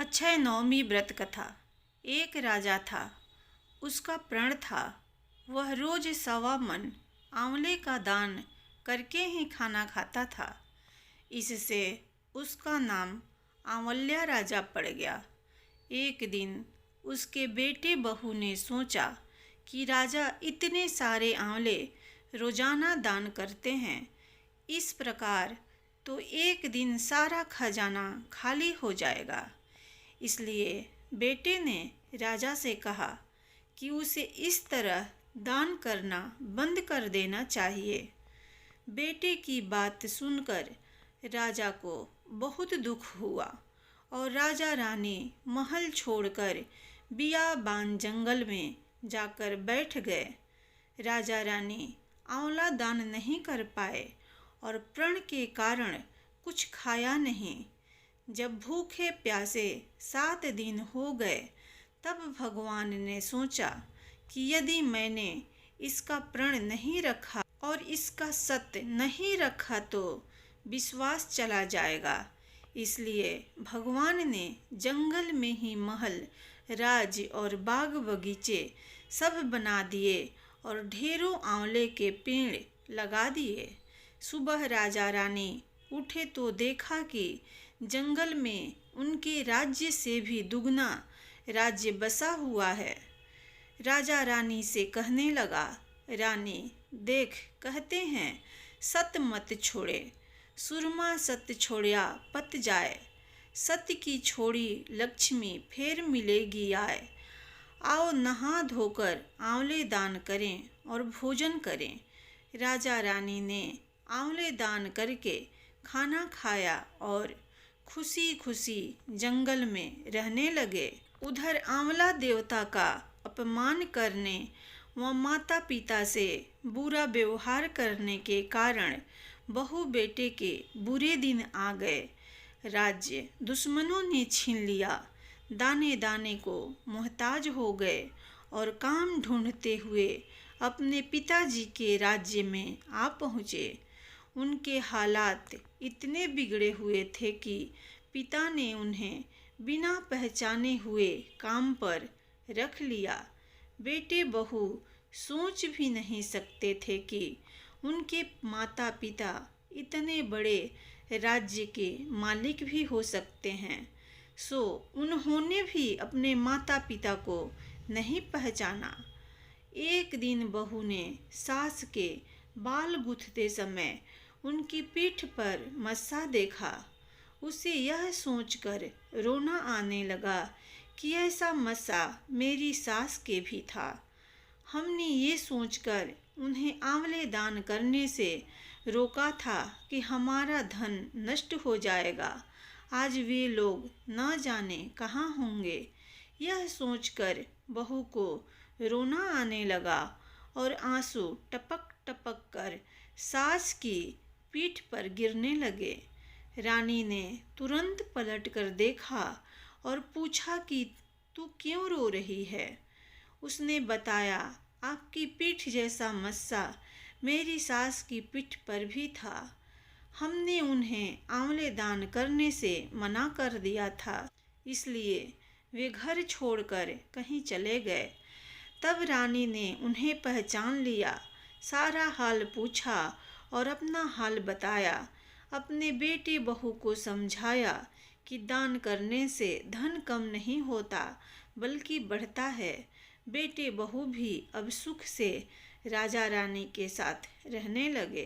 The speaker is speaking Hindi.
अक्षय नवमी व्रत कथा। एक राजा था, उसका प्रण था वह रोज 1.25 मन आंवले का दान करके ही खाना खाता था। इससे उसका नाम आंवल्या राजा पड़ गया। एक दिन उसके बेटे बहू ने सोचा कि राजा इतने सारे आंवले रोजाना दान करते हैं, इस प्रकार तो एक दिन सारा खजाना खाली हो जाएगा। इसलिए बेटे ने राजा से कहा कि उसे इस तरह दान करना बंद कर देना चाहिए। बेटे की बात सुनकर राजा को बहुत दुख हुआ और राजा रानी महल छोड़कर बियाबान जंगल में जाकर बैठ गए। राजा रानी आंवला दान नहीं कर पाए और प्रण के कारण कुछ खाया नहीं। जब भूखे प्यासे 7 दिन हो गए, तब भगवान ने सोचा कि यदि मैंने इसका प्रण नहीं रखा और इसका सत्य नहीं रखा तो विश्वास चला जाएगा। इसलिए भगवान ने जंगल में ही महल, राज्य और बाग बगीचे सब बना दिए और ढेरों आंवले के पेड़ लगा दिए। सुबह राजा रानी उठे तो देखा कि जंगल में उनके राज्य से भी दुगना राज्य बसा हुआ है। राजा रानी से कहने लगा, रानी देख, कहते हैं सत मत छोड़े, सुरमा सत छोड़िया पत जाए, सत्य की छोड़ी लक्ष्मी फिर मिलेगी आए। आओ नहा धोकर आंवले दान करें और भोजन करें। राजा रानी ने आंवले दान करके खाना खाया और खुशी खुशी जंगल में रहने लगे। उधर आंवला देवता का अपमान करने व माता पिता से बुरा व्यवहार करने के कारण बहू बेटे के बुरे दिन आ गए। राज्य दुश्मनों ने छीन लिया, दाने दाने को मोहताज हो गए और काम ढूंढते हुए अपने पिताजी के राज्य में आ पहुँचे। उनके हालात इतने बिगड़े हुए थे कि पिता ने उन्हें बिना पहचाने हुए काम पर रख लिया। बेटे बहू सोच भी नहीं सकते थे कि उनके माता पिता इतने बड़े राज्य के मालिक भी हो सकते हैं, सो उन्होंने भी अपने माता पिता को नहीं पहचाना। एक दिन बहू ने सास के बाल गूंथते समय उनकी पीठ पर मस्सा देखा। उसे यह सोचकर रोना आने लगा कि ऐसा मस्सा मेरी सास के भी था। हमने ये सोचकर उन्हें आंवले दान करने से रोका था कि हमारा धन नष्ट हो जाएगा। आज वे लोग न जाने कहाँ होंगे। यह सोचकर बहू को रोना आने लगा और आंसू टपक टपक कर सास की पीठ पर गिरने लगे। रानी ने तुरंत पलट कर देखा और पूछा कि तू क्यों रो रही है। उसने बताया, आपकी पीठ जैसा मस्सा मेरी सास की पीठ पर भी था। हमने उन्हें आंवले दान करने से मना कर दिया था, इसलिए वे घर छोड़कर कहीं चले गए। तब रानी ने उन्हें पहचान लिया, सारा हाल पूछा और अपना हाल बताया। अपने बेटे बहू को समझाया कि दान करने से धन कम नहीं होता बल्कि बढ़ता है। बेटे बहू भी अब सुख से राजा रानी के साथ रहने लगे।